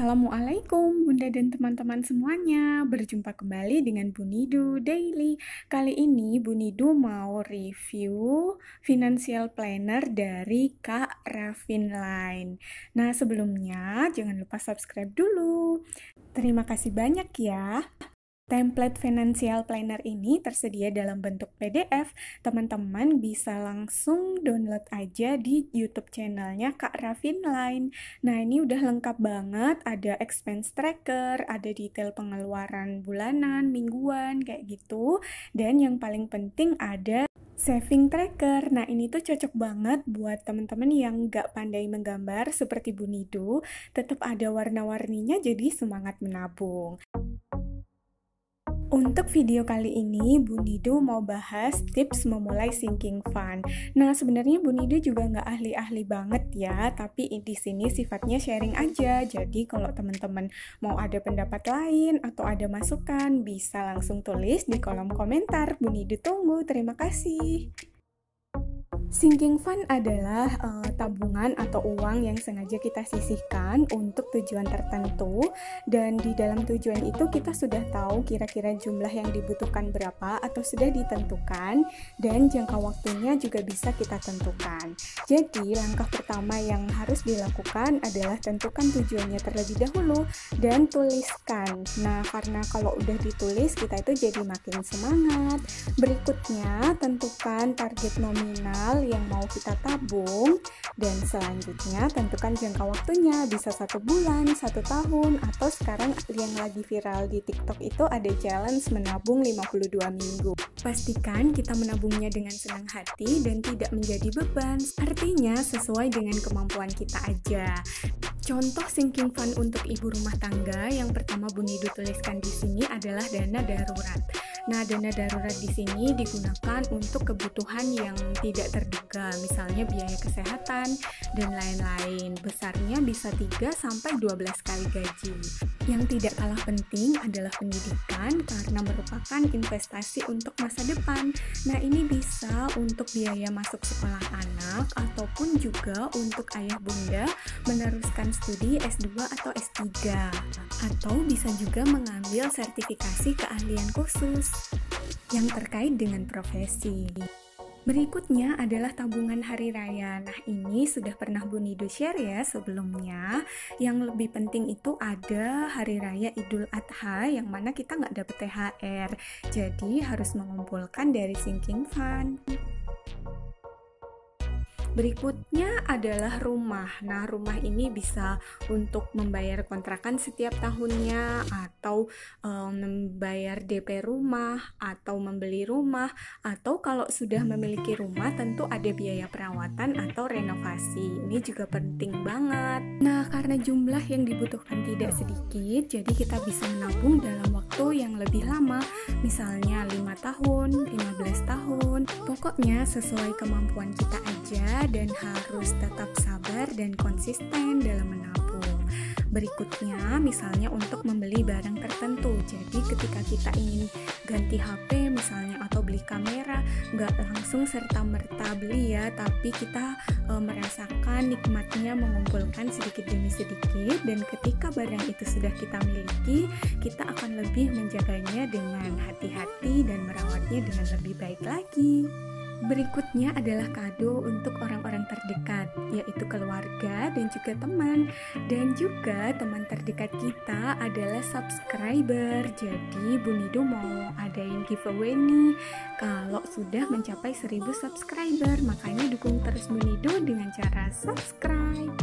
Assalamualaikum Bunda dan teman-teman semuanya. Berjumpa kembali dengan Bu Nidu Daily. Kali ini Bu Nidu mau review financial planner dari Kak Rafinline. Nah, sebelumnya jangan lupa subscribe dulu. Terima kasih banyak ya. Template financial planner ini tersedia dalam bentuk PDF. Teman-teman bisa langsung download aja di YouTube channelnya Kak Rafinline. Nah, ini udah lengkap banget. Ada expense tracker, ada detail pengeluaran bulanan, mingguan, kayak gitu. Dan yang paling penting ada saving tracker. Nah, ini tuh cocok banget buat teman-teman yang nggak pandai menggambar seperti Bu Nidu. Tetap ada warna-warninya, jadi semangat menabung. Untuk video kali ini, Bu Nidu mau bahas tips memulai sinking fund. Nah, sebenarnya Bu Nidu juga nggak ahli-ahli banget ya, tapi di sini sifatnya sharing aja. Jadi, kalau teman-teman mau ada pendapat lain atau ada masukan, bisa langsung tulis di kolom komentar. Bu Nidu tunggu, terima kasih. Sinking fund adalah tabungan atau uang yang sengaja kita sisihkan untuk tujuan tertentu, dan di dalam tujuan itu kita sudah tahu kira-kira jumlah yang dibutuhkan berapa atau sudah ditentukan, dan jangka waktunya juga bisa kita tentukan. Jadi langkah pertama yang harus dilakukan adalah tentukan tujuannya terlebih dahulu dan tuliskan. Nah, karena kalau udah ditulis kita itu jadi makin semangat. Berikutnya tentukan target nominal yang mau kita tabung, dan selanjutnya tentukan jangka waktunya, bisa 1 bulan, 1 tahun, atau sekarang yang lagi viral di TikTok itu ada challenge menabung 52 minggu. Pastikan kita menabungnya dengan senang hati dan tidak menjadi beban, artinya sesuai dengan kemampuan kita aja. Contoh sinking fund untuk ibu rumah tangga yang pertama Bu Nidu tuliskan di sini adalah dana darurat. Nah, dana darurat di sini digunakan untuk kebutuhan yang tidak terduga, misalnya biaya kesehatan dan lain-lain. Besarnya bisa 3-12 kali gaji. Yang tidak kalah penting adalah pendidikan karena merupakan investasi untuk masa depan. Nah, ini bisa untuk biaya masuk sekolah anak ataupun juga untuk ayah bunda meneruskan studi S2 atau S3. Atau bisa juga mengambil sertifikasi keahlian khusus yang terkait dengan profesi. Berikutnya adalah tabungan hari raya. Nah, ini sudah pernah Bu Nidu share ya sebelumnya. Yang lebih penting itu ada hari raya Idul Adha yang mana kita nggak dapet THR. Jadi harus mengumpulkan dari sinking fund. Berikutnya adalah rumah. Nah, rumah ini bisa untuk membayar kontrakan setiap tahunnya, atau membayar DP rumah, atau membeli rumah, atau kalau sudah memiliki rumah tentu ada biaya perawatan atau renovasi. Ini juga penting banget. Nah, karena jumlah yang dibutuhkan tidak sedikit, jadi kita bisa menabung dalam waktu yang lebih lama, misalnya 5 tahun, 15 tahun. Pokoknya sesuai kemampuan kita aja, dan harus tetap sabar dan konsisten dalam menabung. Berikutnya, misalnya untuk membeli barang tertentu. Jadi ketika kita ingin ganti HP misalnya atau beli kamera, nggak langsung serta-merta beli ya, tapi kita merasakan nikmatnya mengumpulkan sedikit demi sedikit, dan ketika barang itu sudah kita miliki, kita akan lebih menjaganya dengan hati-hati dan merawatnya dengan lebih baik lagi. Berikutnya adalah kado untuk orang-orang terdekat, yaitu keluarga dan juga teman. Dan juga teman terdekat kita adalah subscriber. Jadi Bu Nidu mau adain giveaway nih kalau sudah mencapai 1000 subscriber. Makanya dukung terus Bu Nidu dengan cara subscribe.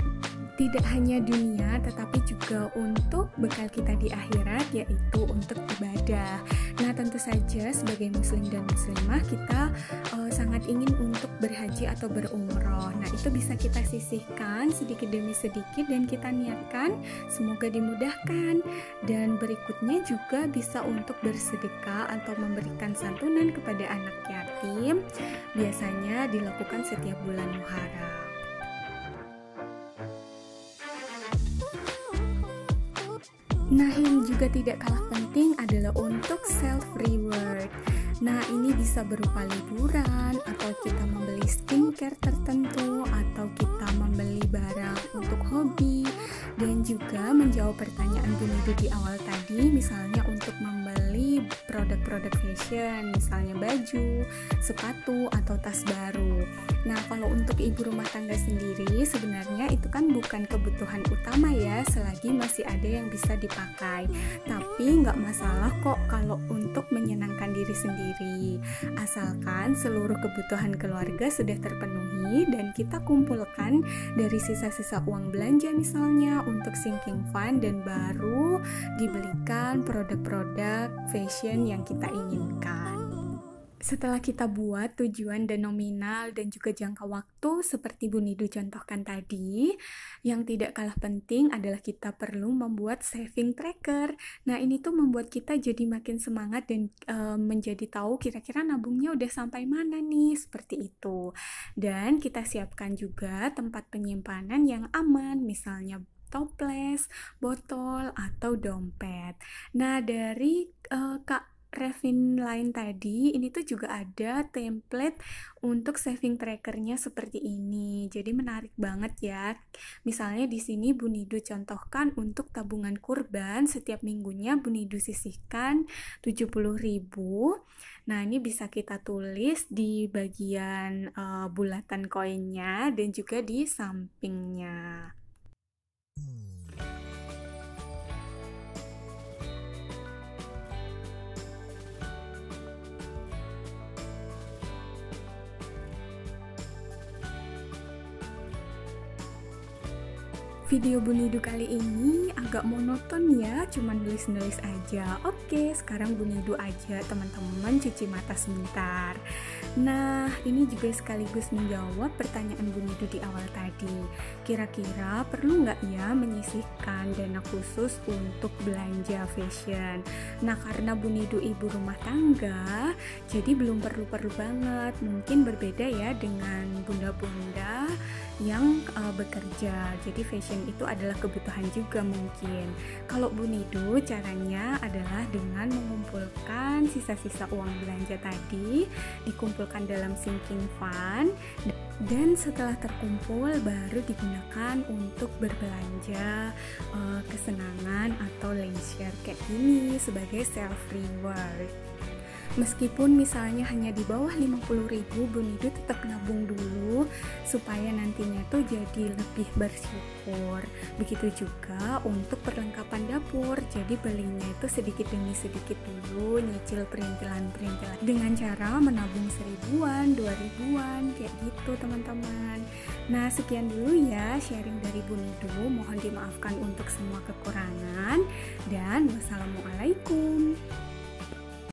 Tidak hanya dunia, tetapi juga untuk bekal kita di akhirat, yaitu untuk ibadah. Nah, tentu saja sebagai muslim dan muslimah kita sangat ingin untuk berhaji atau berumroh. Nah, itu bisa kita sisihkan sedikit demi sedikit dan kita niatkan, semoga dimudahkan. Dan berikutnya juga bisa untuk bersedekah atau memberikan santunan kepada anak yatim. Biasanya dilakukan setiap bulan Muharram. Nah, yang juga tidak kalah penting adalah untuk self-reward. Nah, ini bisa berupa liburan, atau kita membeli skincare tertentu, atau kita membeli barang untuk hobi, dan juga juga menjawab pertanyaan Bu Nido di awal tadi, misalnya untuk membeli produk-produk fashion, misalnya baju, sepatu, atau tas baru. Nah, kalau untuk ibu rumah tangga sendiri, sebenarnya itu kan bukan kebutuhan utama ya, selagi masih ada yang bisa dipakai. Tapi nggak masalah kok kalau untuk menyenangkan diri sendiri. Asalkan seluruh kebutuhan keluarga sudah terpenuhi dan kita kumpulkan dari sisa-sisa uang belanja misalnya untuk sinking fund, dan baru dibelikan produk-produk fashion yang kita inginkan. Setelah kita buat tujuan dan nominal dan juga jangka waktu seperti Bu Nido contohkan tadi, yang tidak kalah penting adalah kita perlu membuat saving tracker. Nah, ini tuh membuat kita jadi makin semangat dan menjadi tahu kira-kira nabungnya udah sampai mana nih, seperti itu. Dan kita siapkan juga tempat penyimpanan yang aman, misalnya toples, botol, atau dompet. Nah, dari Kak Revin lain tadi, ini tuh juga ada template untuk saving trackernya seperti ini. Jadi menarik banget ya. Misalnya di sini Bu Nido contohkan untuk tabungan kurban setiap minggunya Bu Nido sisihkan 70.000. Nah, ini bisa kita tulis di bagian bulatan koinnya dan juga di sampingnya. Video Bu Nido kali ini agak monoton ya, cuman nulis-nulis aja. Oke, sekarang Bu Nido aja teman-teman cuci mata sebentar. Nah, ini juga sekaligus menjawab pertanyaan Bu Nido di awal tadi. Kira-kira perlu nggak ya menyisihkan dana khusus untuk belanja fashion? Nah, karena Bu Nido ibu rumah tangga, jadi belum perlu-perlu banget. Mungkin berbeda ya dengan bunda-bunda yang bekerja. Jadi fashion itu adalah kebutuhan juga mungkin. Kalau Bu Nido caranya adalah dengan mengumpulkan sisa-sisa uang belanja tadi, dikumpulkan dalam sinking fund, dan setelah terkumpul baru digunakan untuk berbelanja kesenangan atau leisure kayak gini sebagai self reward. Meskipun misalnya hanya di bawah 50.000, Bu Nido tetap nabung dulu supaya nantinya tuh jadi lebih bersyukur. Begitu juga untuk perlengkapan dapur. Jadi belinya itu sedikit demi sedikit dulu, nyicil perintilan-perintilan dengan cara menabung 1.000-an, 2.000-an kayak gitu teman-teman. Nah, sekian dulu ya sharing dari Bu Nido. Mohon dimaafkan untuk semua kekurangan dan wassalamualaikum.